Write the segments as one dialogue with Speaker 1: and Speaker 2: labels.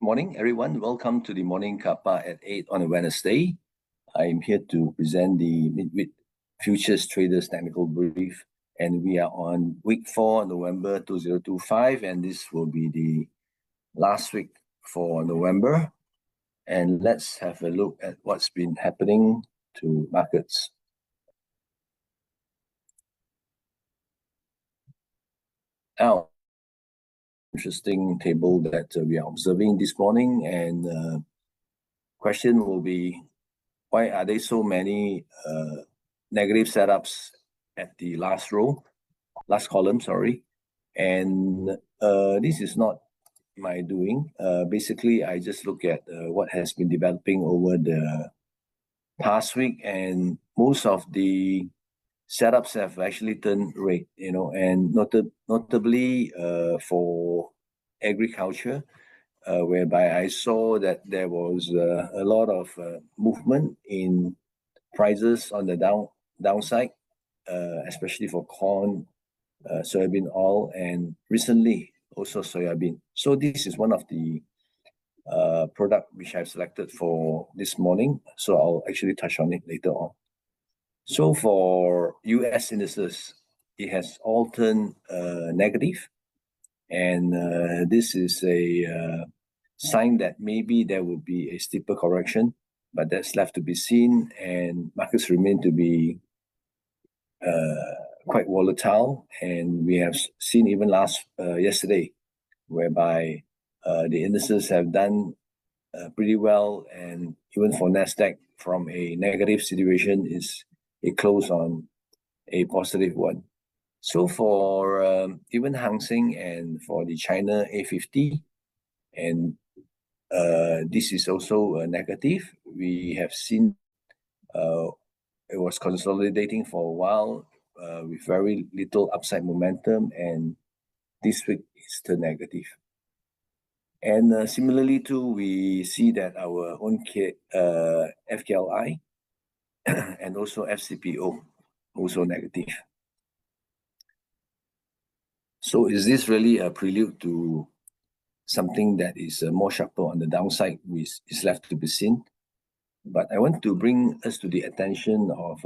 Speaker 1: morning, everyone. Welcome to the morning kappa at 8 on a Wednesday. I'm here to present the Midweek Futures Traders Technical Brief, and we are on week 4, November 2025, and this will be the last week for November. And let's have a look at what's been happening to markets. Now, interesting table that we are observing this morning, and question will be, why are there so many negative setups at the last column, sorry. And this is not my doing. Basically, I just look at what has been developing over the past week, and most of the setups have actually turned red, and notably for agriculture, whereby I saw that there was a lot of movement in prices on the downside, especially for corn, soybean oil, and recently also soybean. So this is one of the product which I've selected for this morning. So I'll actually touch on it later on. So for US indices, it has all turned negative, and this is a sign that maybe there will be a steeper correction, but that's left to be seen, and markets remain to be quite volatile. And we have seen even yesterday, whereby the indices have done pretty well, and even for Nasdaq, from a negative situation, it closed on a positive one. So for even Hang Seng and for the China A50, and this is also negative. We have seen it was consolidating for a while with very little upside momentum, and this week is still negative. And similarly too, we see that our own FKLI and also FCPO also negative. So is this really a prelude to something that is more sharper on the downside, which is left to be seen? But I want to bring us to the attention of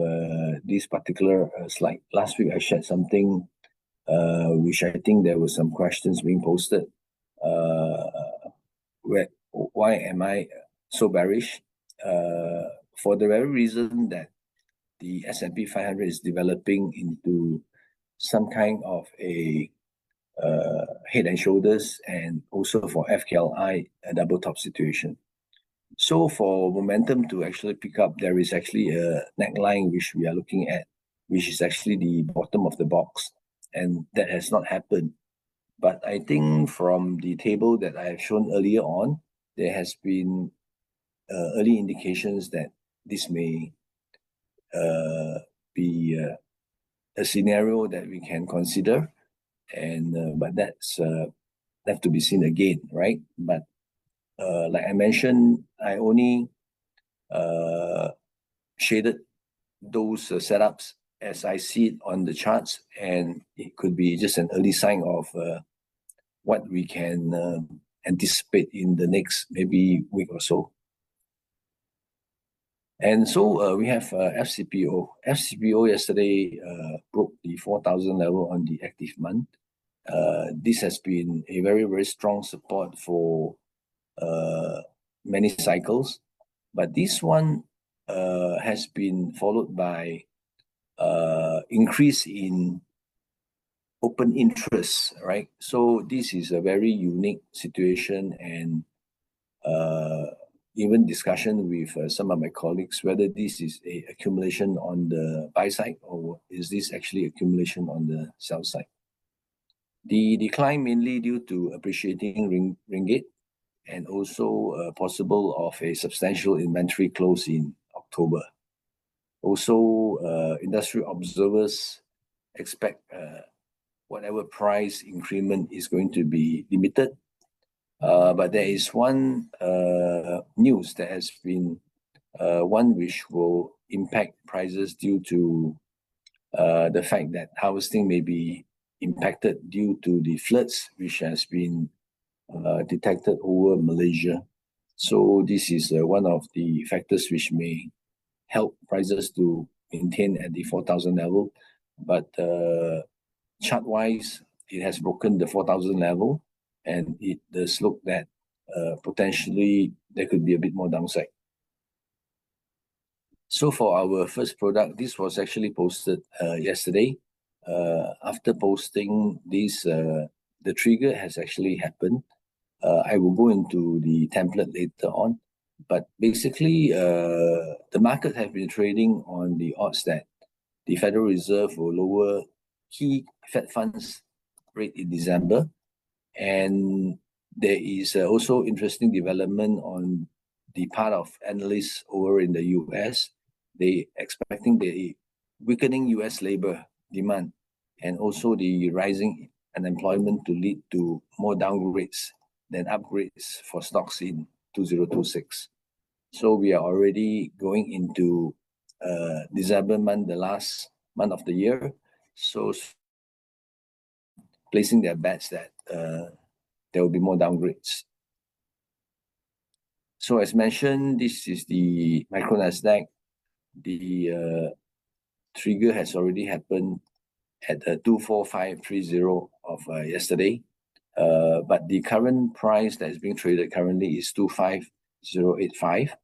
Speaker 1: this particular slide. Last week I shared something which I think there were some questions being posted. Why am I so bearish? For the very reason that the S&P 500 is developing into some kind of a head and shoulders, and also for FKLI, a double top situation. So for momentum to actually pick up, there is actually a neckline which we are looking at, which is actually the bottom of the box, and that has not happened. But I think from the table that I have shown earlier on, there has been early indications that this may be a scenario that we can consider, and but that's left to be seen again, right? But like I mentioned, I only shaded those setups as I see it on the charts, and it could be just an early sign of what we can anticipate in the next maybe week or so. And so we have FCPO. FCPO yesterday broke the 4,000 level on the active month. This has been a very, very strong support for many cycles, but this one has been followed by increase in open interest, right? So this is a very unique situation, and even discussion with some of my colleagues whether this is a accumulation on the buy side or is this actually accumulation on the sell side. The decline mainly due to appreciating ringgit, and also possible of a substantial inventory close in October. Also, industry observers expect whatever price increment is going to be limited. But there is one news that has been one which will impact prices due to the fact that harvesting may be impacted due to the floods which has been detected over Malaysia. So this is one of the factors which may help prices to maintain at the 4,000 level. But chart-wise, it has broken the 4,000 level, and it does look that potentially there could be a bit more downside. So for our first product, this was actually posted yesterday. After posting this, the trigger has actually happened. I will go into the template later on. But basically, the market has been trading on the odds that the Federal Reserve will lower key Fed funds rate in December. And there is also interesting development on the part of analysts over in the US. They expecting the weakening US labor demand and also the rising unemployment to lead to more downgrades than upgrades for stocks in 2026. So we are already going into December month, the last month of the year. So placing their bets that there will be more downgrades. So as mentioned, this is the micro Nasdaq. The trigger has already happened at 24530 of yesterday. But the current price that is being traded currently is 25085.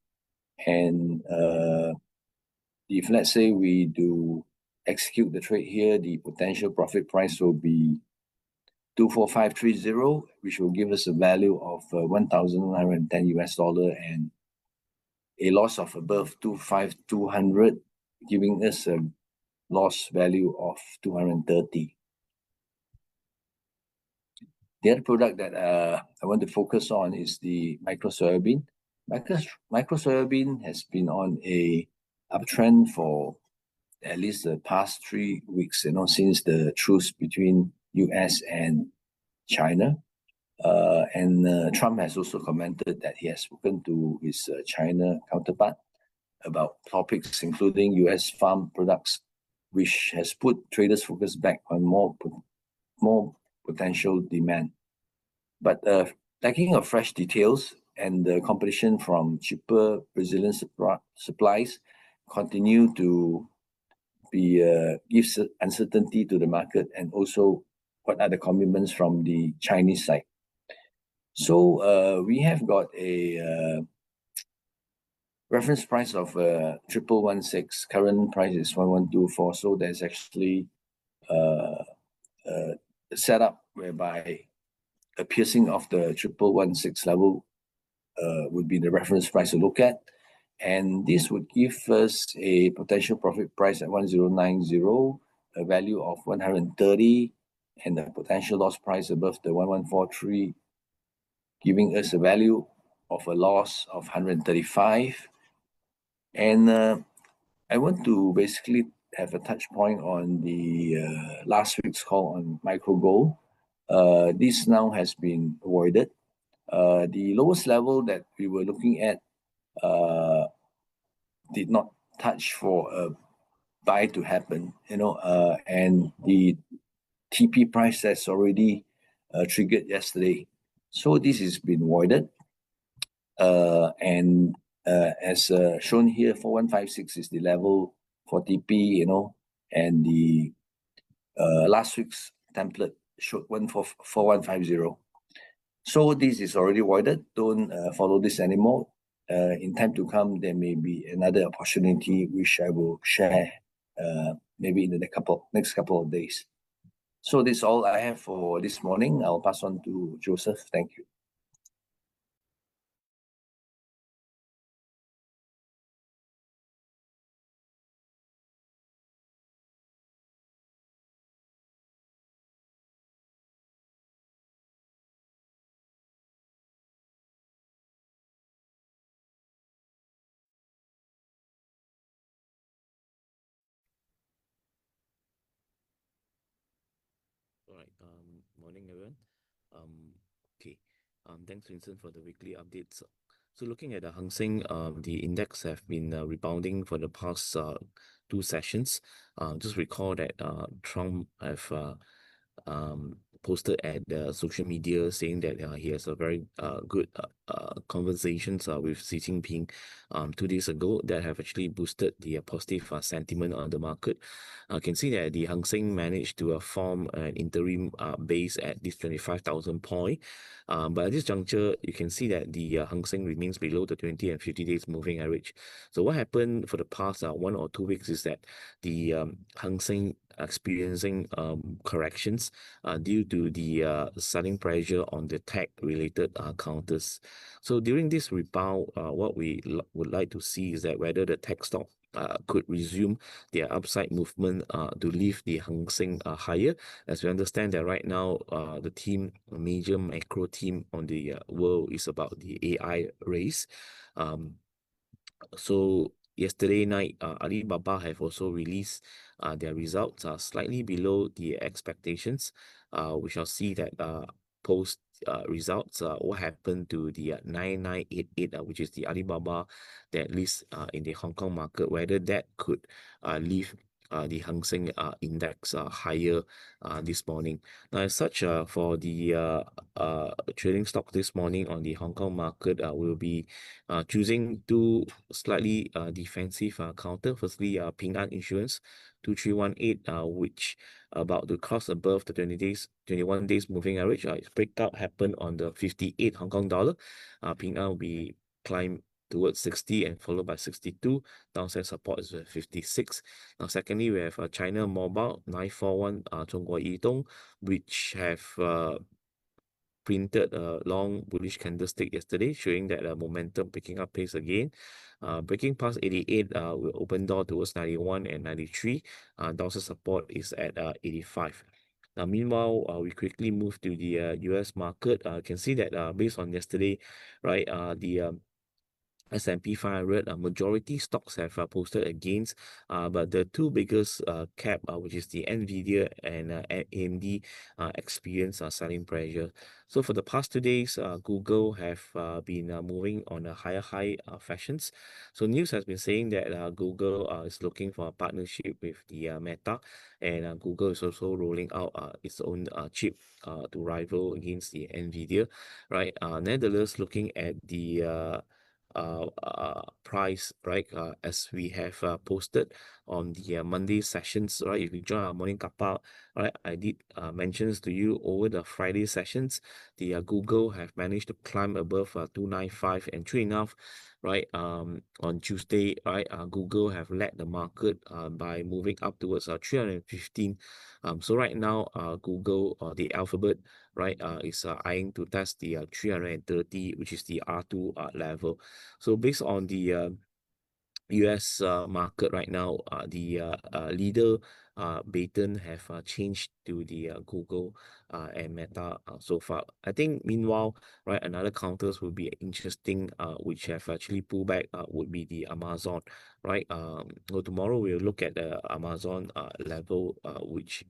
Speaker 1: And if let's say we do execute the trade here, the potential profit price will be 24530, which will give us a value of 1,110 US dollar and a loss of above 25200, giving us a loss value of 230. The other product that I want to focus on is the micro soybean. Micro soybean has been on a uptrend for at least the past 3 weeks, since the truce between US and China. And Trump has also commented that he has spoken to his China counterpart about topics including US farm products, which has put traders' focus back on more potential demand. But lacking of fresh details and the competition from cheaper Brazilian supplies continue to gives uncertainty to the market, and also what are the commitments from the Chinese side. So we have got a reference price of 1116. Current price is 1124. So there's actually a setup whereby a piercing of the 1116 level would be the reference price to look at. And this would give us a potential profit price at 1090, a value of 130, and a potential loss price above the 1143, giving us a value of a loss of 135. And I want to basically have a touch point on the last week's call on micro gold. This now has been avoided. The lowest level that we were looking at did not touch for a buy to happen, and the TP price has already triggered yesterday. So this has been voided. And as shown here, 4156 is the level for TP, and the last week's template showed 4150. So this is already voided. Don't follow this anymore. In time to come, there may be another opportunity which I will share maybe in the next couple of days. So this is all I have for this morning. I'll pass on to Joseph. Thank you.
Speaker 2: All right. Morning, everyone. Okay. Thanks, Vincent, for the weekly updates. So looking at the Hang Seng, the index have been rebounding for the past 2 sessions. Just recall that Trump have posted at social media saying that he has a very good conversations with Xi Jinping 2 days ago that have actually boosted the positive sentiment on the market. I can see that the Hang Seng managed to form an interim base at this 25,000 point. But at this juncture, you can see that the Hang Seng remains below the 20 and 50 days moving average. So what happened for the past 1 or 2 weeks is that the Hang Seng experiencing corrections due to the selling pressure on the tech-related counters. So during this rebound, what we would like to see is that whether the tech stock could resume their upside movement to lift the Hang Seng higher. As we understand that right now, the major macro theme on the world is about the AI race. So yesterday night, Alibaba have also released their results slightly below the expectations. We shall see that post results, what happened to the 9988, which is the Alibaba that lists in the Hong Kong market, whether that could lift the Hang Seng index higher this morning. Now, as such, for the trading stock this morning on the Hong Kong market, will be choosing two slightly defensive counter. Firstly, Ping An Insurance 2318, which about to cross above the 21 days moving average. Its breakout happened on the 58 Hong Kong dollar. Ping An will be climb towards 60 and followed by 62. Downside support is 56. Now, secondly, we have China Mobile 941 Zhongguo Yidong, which have printed a long bullish candlestick yesterday, showing that momentum picking up pace again. Breaking past 88 will open door towards 91 and 93. Downside support is at 85. Now, meanwhile, we quickly move to the US market. You can see that based on yesterday, right, the S&P 500, majority stocks have posted a gains, but the two biggest cap, which is the NVIDIA and AMD, experience selling pressure. So for the past 2 days, Google have been moving on a high fashions. So news has been saying that Google is looking for a partnership with the Meta, and Google is also rolling out its own chip to rival against the NVIDIA, right? Nevertheless, looking at the price, right? As we have posted on the Monday sessions, right? If you join our morning kappa, right? I did mentions to you over the Friday sessions, the Google have managed to climb above 295 and true enough, right? On Tuesday, right? Google have led the market by moving up towards 315. So right now, Google or the Alphabet, right, is eyeing to test the 330, which is the R2 level. So based on the US market right now, the leader Baton have changed to the Google and Meta so far. I think meanwhile, right, another counters will be interesting, which have actually pulled back, would be the Amazon, right? So tomorrow we'll look at the Amazon level, which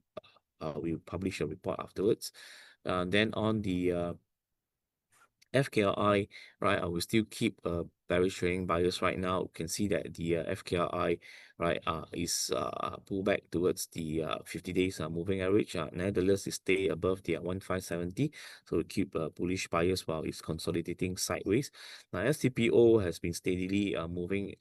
Speaker 2: we'll publish a report afterwards. Then on the FKRI, right, I will still keep bearish trading bias right now. You can see that the FKRI, right, is pulled back towards the 50 days moving average. Nevertheless, it stay above the 1570, so we keep bullish bias while it's consolidating sideways. Now, STPO has been steadily moving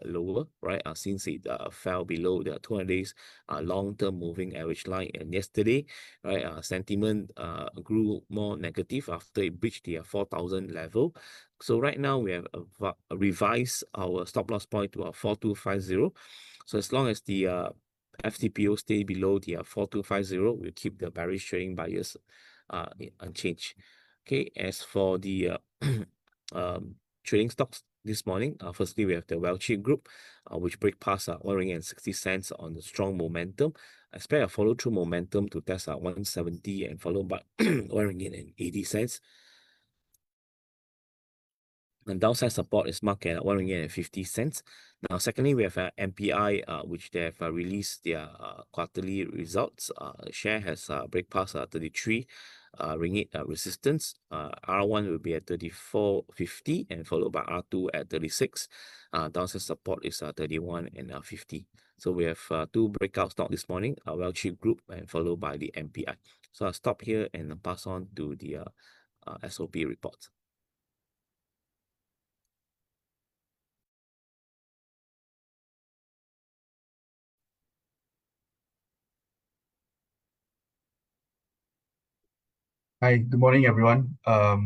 Speaker 2: lower, right, since it fell below the 200 days long-term moving average line. And yesterday, right, sentiment grew more negative after it breached the 4,000 level. So right now we have revised our stop loss point to 4250. So as long as the FTPO stay below the 4250, we'll keep the bearish trading bias unchanged. Okay, as for the trading stocks this morning, firstly we have the Welchie Group, which break past 1 ring and 60 cents on the strong momentum. I expect a follow through momentum to test 170 and followed by 1 ringgit and 80 cents. And downside support is marked at 1 ringgit and 50 cents. Now, secondly, we have MPI, which they have released their quarterly results. Share has break past 33. ringgit resistance. R1 will be at 34.50 and followed by R2 at 36. Downside support is 31 and 50. So we have two breakout stock this morning, Well Chip Group and followed by the MPI. So I'll stop here and pass on to the SOP report.
Speaker 3: Hi, good morning, everyone.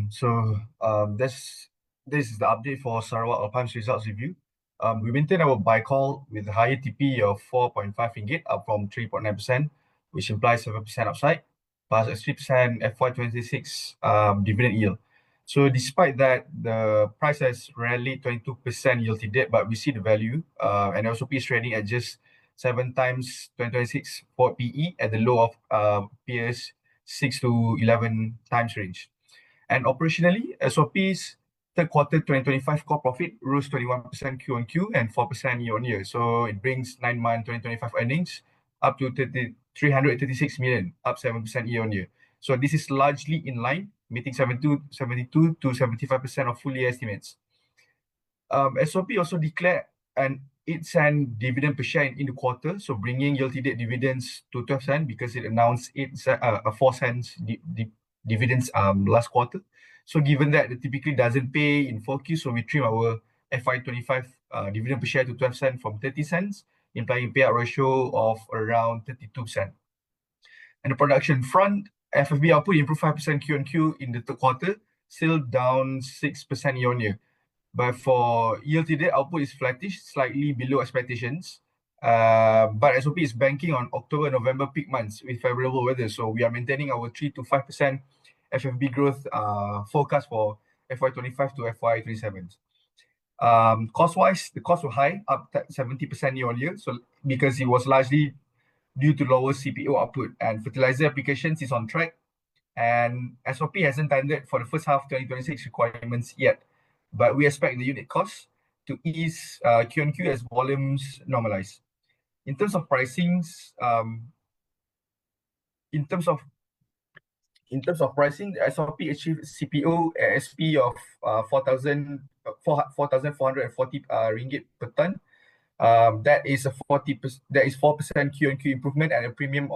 Speaker 3: This is the update for Sarawak Alpam's results review. We maintain our buy call with a higher TP of 4.5 ringgit, up from 3.9%, which implies 7% upside, plus a 3% FY26 dividend yield. So despite that, the price has rallied 22% yield to date, but we see the value, and SOP is trading at just 7 times 2026 for PE at the low of peers 6 to 11 times range. And operationally, SOP's third quarter 2025 core profit rose 21% Q on Q and 4% year on year. So it brings 9-month 2025 earnings up to 336 million, up 7% year on year. So this is largely in line, meeting 72 to 75% of full year estimates. SOP also declared an 8-cent dividend per share in the quarter, so bringing year-to-date dividends to 12 cents because it announced 4 cents dividends last quarter. So given that it typically doesn't pay in 4Q, so we trim our FY25 dividend per share to 12 cents from 30 cents, implying payout ratio of around 32%. And the production front, FFB output improved 5% Q on Q in the third quarter, still down 6% year on year. But for year-to-date, output is flattish, slightly below expectations. But SOP is banking on October, November peak months with favorable weather. So we are maintaining our 3 to 5% FFB growth forecast for FY25 to FY27. Cost-wise, the costs were high, up 70% year on year. So because it was largely due to lower CPO output, and fertilizer applications is on track. And SOP hasn't tendered for the first half 2026 requirements yet. But we expect the unit costs to ease Q on Q as volumes normalize. In terms of pricings, the SOP achieved CPO ASP of 4,440 ringgit per ton. That is 4% Q on Q improvement and a premium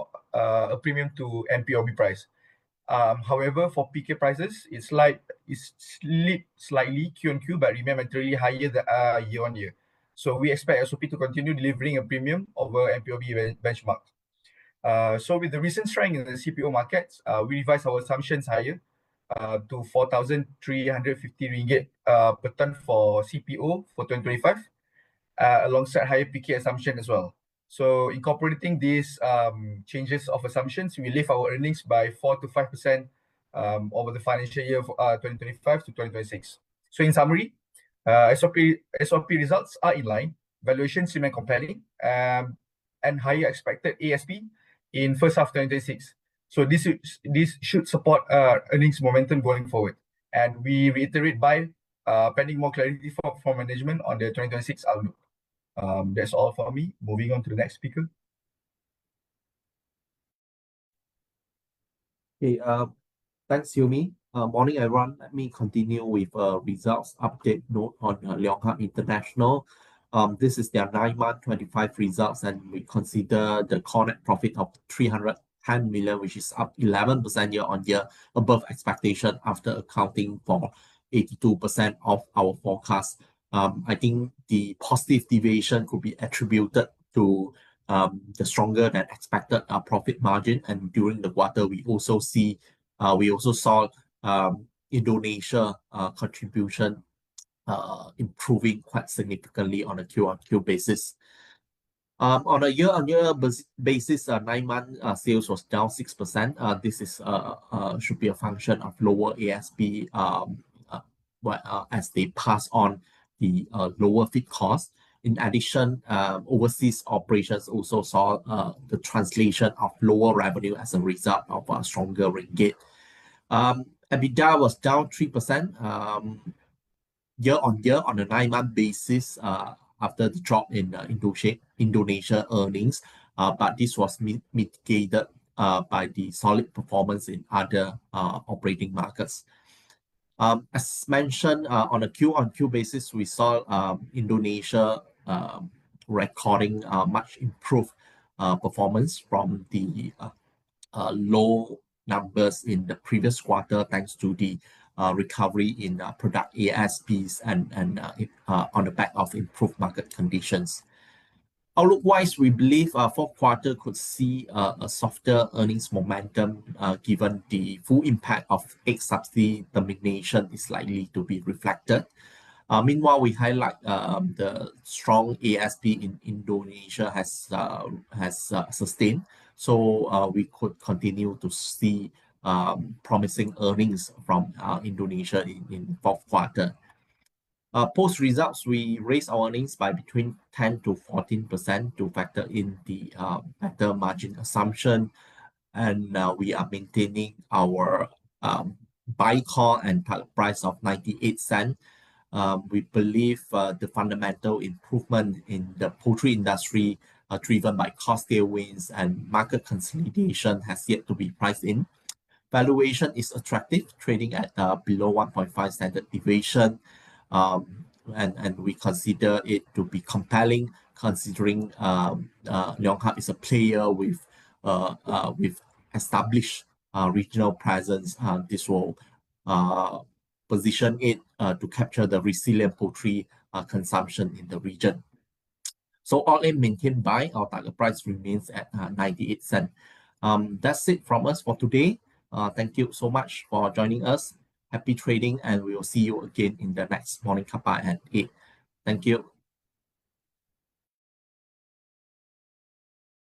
Speaker 3: to MPOB price. However, for PK prices, it slipped slightly Q on Q, but remain materially higher year on year. So we expect SOP to continue delivering a premium over MPOB benchmark. So with the recent strength in the CPO markets, we revised our assumptions higher to 4,350 ringgit per ton for CPO for 2025, alongside higher PK assumption as well. So incorporating these changes of assumptions, we lift our earnings by 4 to 5% over the financial year of 2025 to 2026. So in summary, SOP results are in line, valuations remain compelling, and higher expected ASP in first half 2026. So this should support earnings momentum going forward. And we reiterate by pending more clarity from management on the 2026 outlook. That's all for me. Moving on to the next speaker.
Speaker 4: Okay, thanks, Hilmi. Morning, everyone. Let me continue with results update note on Leong International. This is their 9-month 25 results, and we consider the core net profit of 310 million, which is up 11% year on year, above expectation after accounting for 82% of our forecast. I think the positive deviation could be attributed to the stronger than expected profit margin, and during the quarter we also saw Indonesia contribution improving quite significantly on a Q-on-Q basis. On a year-on-year basis, 9-month sales was down 6%. This should be a function of lower ASP as they pass on the lower feed cost. In addition, overseas operations also saw the translation of lower revenue as a result of a stronger ringgit. EBITDA was down 3% year on year on a 9-month basis after the drop in Indonesia earnings, but this was mitigated by the solid performance in other operating markets. As mentioned, on a Q-on-Q basis, we saw Indonesia recording much improved performance from the low numbers in the previous quarter, thanks to the recovery in product ASPs and on the back of improved market conditions. Outlook-wise, we believe fourth quarter could see a softer earnings momentum given the full impact of egg subsidy termination is likely to be reflected. Meanwhile, we highlight the strong ASP in Indonesia has sustained, so we could continue to see promising earnings from Indonesia in fourth quarter. Post results, we raised our earnings by between 10 to 14% to factor in the better margin assumption, and we are maintaining our buy call and target price of 98 cents. We believe the fundamental improvement in the poultry industry driven by cost tailwinds and market consolidation has yet to be priced in. Valuation is attractive, trading at below 1.5 standard deviation, and we consider it to be compelling considering Leong Hub is a player with established regional presence. This will position it to capture the resilient poultry consumption in the region. So all in maintained buy, our target price remains at 98 cents. That's it from us for today. Thank you so much for joining us. Happy trading, and we will see you again in the next morning kappa at 8. Thank you.